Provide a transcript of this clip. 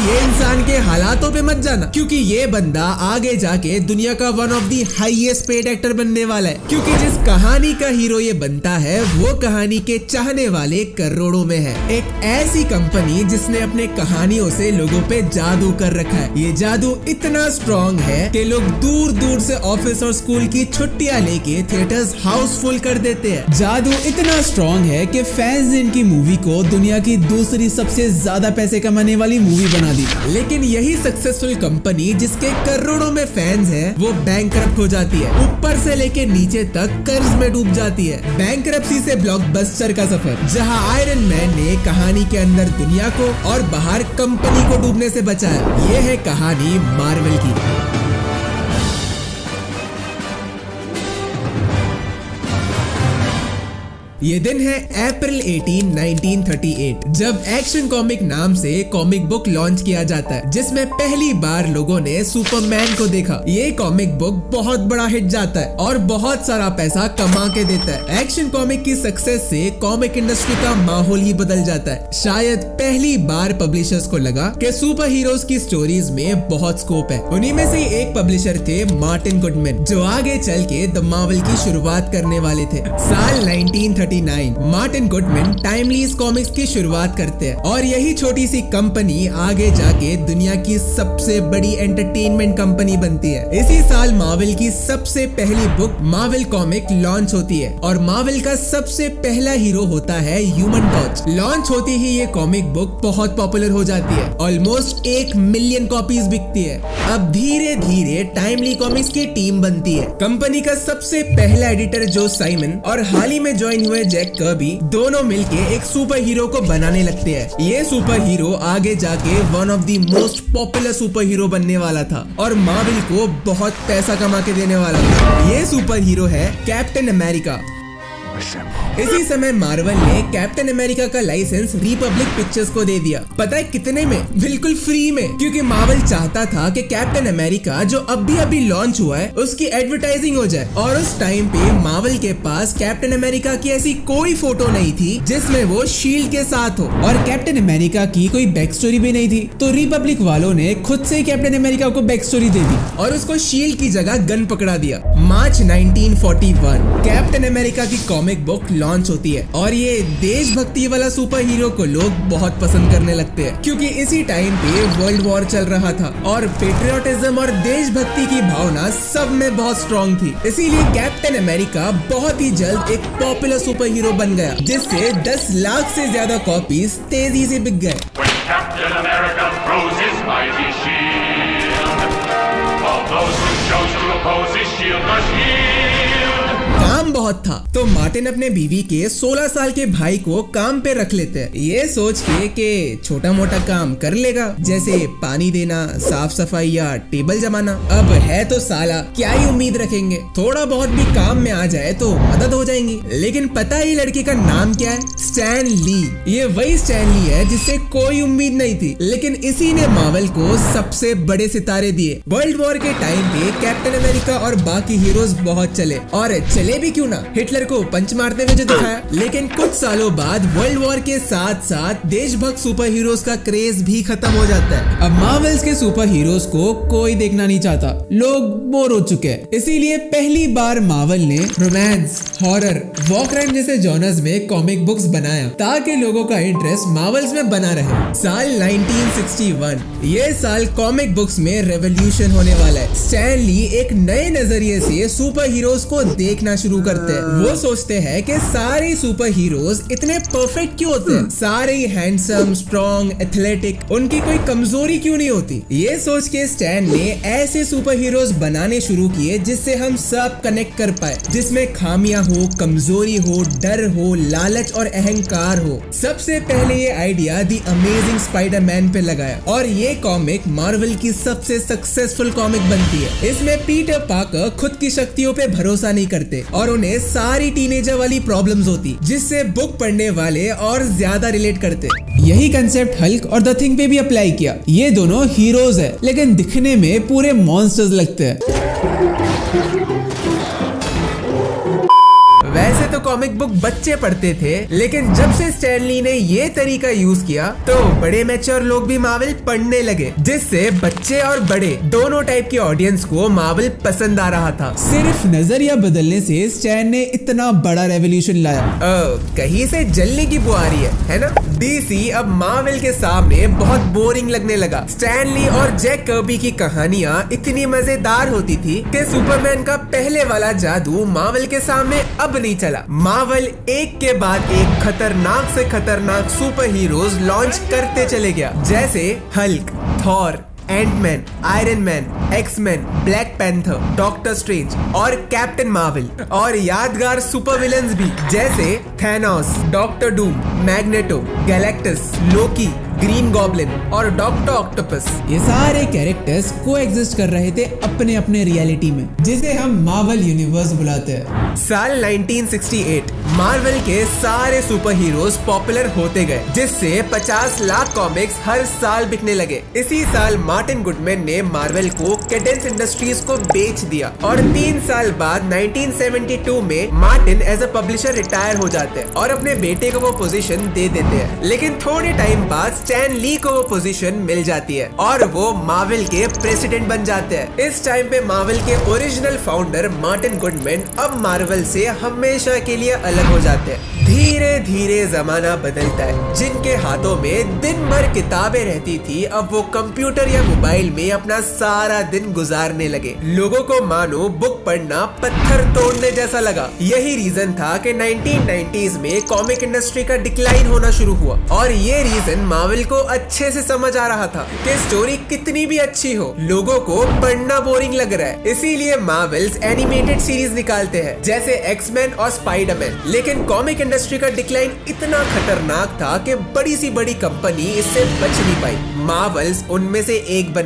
ये इंसान के हालातों पे मत जाना, क्योंकि ये बंदा आगे जाके दुनिया का one of the highest paid actor बनने वाला है। क्योंकि जिस कहानी का हीरो ये बनता है वो कहानी के चाहने वाले करोड़ों में है। एक ऐसी कंपनी जिसने अपने कहानियों से लोगों पे जादू कर रखा है। ये जादू इतना स्ट्रॉन्ग है कि लोग दूर दूर से ऑफिस और स्कूल की छुट्टियां लेके थिएटर्स हाउसफुल कर देते हैं। जादू इतना स्ट्रॉन्ग है कि फैंस ने इनकी मूवी को दुनिया की दूसरी सबसे ज्यादा पैसे कमाने वाली मूवी बना दी। लेकिन यही सक्सेसफुल कंपनी जिसके करोड़ों में फैंस हैं, वो बैंकरप्ट हो जाती है। ऊपर से लेके नीचे तक कर्ज में डूब जाती है। बैंकरप्सी से ब्लॉकबस्टर का सफर, जहां आयरन मैन ने कहानी के अंदर दुनिया को और बाहर कंपनी को डूबने से बचाया। ये है कहानी मार्वल की। ये दिन है अप्रैल 18, 1938, जब एक्शन कॉमिक नाम से कॉमिक बुक लॉन्च किया जाता है, जिसमें पहली बार लोगों ने सुपरमैन को देखा। ये कॉमिक बुक बहुत बड़ा हिट जाता है और बहुत सारा पैसा कमा के देता है। एक्शन कॉमिक की सक्सेस से कॉमिक इंडस्ट्री का माहौल ही बदल जाता है। शायद पहली बार पब्लिशर्स को लगा कि सुपर हीरोज की स्टोरीज में बहुत स्कोप है। उन्हीं में से एक पब्लिशर थे मार्टिन गुडमैन, जो आगे चल के द मार्वल की शुरुआत करने वाले थे। साल 1939 मार्टिन गुडमैन टाइमलीज कॉमिक्स की शुरुआत करते हैं और यही छोटी सी कंपनी आगे जाके दुनिया की सबसे बड़ी एंटरटेनमेंट कंपनी बनती है। इसी साल मार्वल की सबसे पहली बुक मार्वल कॉमिक लॉन्च होती है और मार्वल का सबसे पहला हीरो होता है ह्यूमन टॉर्च। लॉन्च होती ही ये कॉमिक बुक बहुत पॉपुलर हो जाती है। ऑलमोस्ट 1 मिलियन कॉपीज बिकती है। अब धीरे धीरे टाइमली कॉमिक्स की टीम बनती है। कंपनी का सबसे पहला एडिटर जो साइमन और हाल ही में ज्वाइन हुए जैक कर्बी, दोनों मिलके एक सुपर हीरो को बनाने लगते हैं। ये सुपर हीरो आगे जाके one of the most popular super hero बनने वाला था और मार्वल को बहुत पैसा कमा के देने वाला था। ये सुपर हीरो है कैप्टन अमेरिका। इसी समय मार्वल ने कैप्टन अमेरिका का लाइसेंस रिपब्लिक पिक्चर्स को दे दिया। पता है कितने में? बिल्कुल फ्री में, क्योंकि मार्वल चाहता था कि कैप्टन अमेरिका जो अभी लॉन्च हुआ है उसकी एडवर्टाइजिंग हो जाए। और उस टाइम पे मार्वल के पास कैप्टन अमेरिका की ऐसी कोई फोटो नहीं थी जिसमें वो शील्ड के साथ हो और कैप्टन अमेरिका की कोई बैक स्टोरी भी नहीं थी। तो रिपब्लिक वालों ने खुद से कैप्टन अमेरिका को बैक स्टोरी दे दी और उसको शील्ड की जगह गन पकड़ा दिया। मार्च 1941 कैप्टन अमेरिका की कॉमिक बुक लॉन्च होती है और ये देशभक्ति वाला सुपर हीरो को लोग बहुत पसंद करने लगते हैं, क्योंकि इसी टाइम पे वर्ल्ड वॉर चल रहा था और पेट्रियोटिज्म और देशभक्ति की भावना सब में बहुत स्ट्रॉन्ग थी। इसीलिए कैप्टन अमेरिका बहुत ही जल्द एक पॉपुलर सुपर हीरो बन गया, जिससे 10 लाख से ज्यादा कॉपीज तेजी से बिक गए। काम बहुत था तो मार्टिन अपने बीवी के 16 साल के भाई को काम पे रख लेते हैं, ये सोच के कि छोटा मोटा काम कर लेगा, जैसे पानी देना, साफ सफाई या टेबल जमाना। अब है तो साला, क्या ही उम्मीद रखेंगे, थोड़ा बहुत भी काम में आ जाए तो मदद हो जाएंगी। लेकिन पता है लड़के का नाम क्या है? Stan Lee. ये वही स्टैन ली है जिससे कोई उम्मीद नहीं थी, लेकिन इसी ने मार्वल को सबसे बड़े सितारे दिए। वर्ल्ड वॉर के टाइम पे कैप्टन अमेरिका और बाकी हीरोज बहुत चले, और चले भी क्यों ना, हिटलर को पंच मारते हुए जो दिखाया। लेकिन कुछ सालों बाद वर्ल्ड वॉर के साथ साथ देशभक्त सुपर हीरोज का क्रेज भी खत्म हो जाता है। अब मार्वल्स के सुपर हीरोज को कोई देखना नहीं चाहता, लोग बोर हो चुके हैं। इसीलिए पहली बार मार्वल ने रोमांस, हॉरर, वॉर क्राइम जैसे जॉनर्स में कॉमिक बुक्स बनाया ताकि लोगों का इंटरेस्ट मार्वल्स में बना रहे। साल 1961, ये साल कॉमिक बुक्स में रेवोल्यूशन होने वाला है। स्टैन ली एक नए नजरिए से सुपर हीरोज को देखना शुरू करते हैं। वो सोचते हैं कि सारे सुपर हीरोज इतने परफेक्ट क्यों होते हैं, सारे हैंडसम, स्ट्रॉन्ग, एथलेटिक, उनकी कोई कमजोरी क्यों नहीं होती। ये सोच के स्टैन ने ऐसे सुपर हीरोज बनाने शुरू किए जिससे हम सब कनेक्ट कर पाए, जिसमें खामियां हो, कमजोरी हो, डर हो, लालच और अहंकार हो। सबसे पहले ये आइडिया दी अमेजिंग स्पाइडरमैन पे लगाया और ये कॉमिक मार्वल की सबसे सक्सेसफुल कॉमिक बनती है। इसमें पीटर पार्कर खुद की शक्तियों पे भरोसा नहीं करते और उन्हें सारी टीनेजर वाली प्रॉब्लम्स होती, जिससे बुक पढ़ने वाले और ज्यादा रिलेट करते। यही कंसेप्ट हल्क और द थिंग पे भी अप्लाई किया। ये दोनों हीरोज है लेकिन दिखने में पूरे मॉन्स्टर्स लगते हैं। वैसे वैसे तो कॉमिक बुक बच्चे पढ़ते थे, लेकिन जब से स्टैन ली ने ये तरीका यूज किया तो बड़े मैच्योर लोग भी मार्वल पढ़ने लगे, जिससे बच्चे और बड़े दोनों टाइप की ऑडियंस को मार्वल पसंद आ रहा था। सिर्फ नजरिया बदलने से स्टैन ने इतना बड़ा रेवोल्यूशन लाया। कहीं से जलने की बुआरी है ना। डीसी अब मार्वल के सामने बहुत बोरिंग लगने लगा। स्टैन ली और जैक कर्बी की कहानियां इतनी मजेदार होती थी कि सुपरमैन का पहले वाला जादू मार्वल के सामने अब नहीं चला। मार्वल एक के बाद एक खतरनाक से खतरनाक सुपर हीरोज लॉन्च करते चले गया, जैसे Hulk, Thor, Ant Man, Iron Man, X Man, Black Panther, Doctor Strange और कैप्टन मार्वल। और यादगार सुपर विलन्स भी, जैसे Thanos, Doctor Doom, Magneto, Galactus, Loki, Green Goblin और डॉक्टर ऑक्टोपस। ये सारे कैरेक्टर्स को एग्जिस्ट कर रहे थे अपने अपने रियलिटी में, जिसे हम मार्वल यूनिवर्स बुलाते हैं। साल 1968 मार्वल के सारे सुपर हीरोज पॉपुलर होते गए, जिससे 50 लाख कॉमिक्स हर साल बिकने लगे। इसी साल मार्टिन गुडमैन ने मार्वल को कैडेंस इंडस्ट्रीज को बेच दिया और 3 साल बाद 1972 में Martin as a publisher retire हो जाते हैं और अपने बेटे को वो पोजीशन दे देते हैं। लेकिन थोड़े टाइम बाद स्टैन ली को वो पोजीशन मिल जाती है और वो मार्वल के प्रेसिडेंट बन जाते हैं। इस टाइम पे मार्वल के ओरिजिनल फाउंडर मार्टिन गुडमैन अब मार्वल से हमेशा के लिए अलग हो जाते हैं। धीरे धीरे जमाना बदलता है। जिनके हाथों में दिन भर किताबें रहती थी, अब वो कंप्यूटर या मोबाइल में अपना सारा दिन गुजारने लगे। लोगों को मानो बुक पढ़ना पत्थर तोड़ने जैसा लगा। यही रीजन था कि 1990s में कॉमिक इंडस्ट्री का डिक्लाइन होना शुरू हुआ और ये रीजन मार्वल को अच्छे से समझ आ रहा था कि स्टोरी कितनी भी अच्छी हो, लोगों को पढ़ना बोरिंग लग रहा है। इसीलिए मार्वल्स एनिमेटेड सीरीज निकालते हैं, जैसे एक्समैन और स्पाइडरमैन। लेकिन कॉमिक इंडस्ट्री का डिक्लाइन इतना खतरनाक था कि बड़ी सी बड़ी कंपनी इससे बच नहीं पाई। मार्वल्स उनमें से एक बन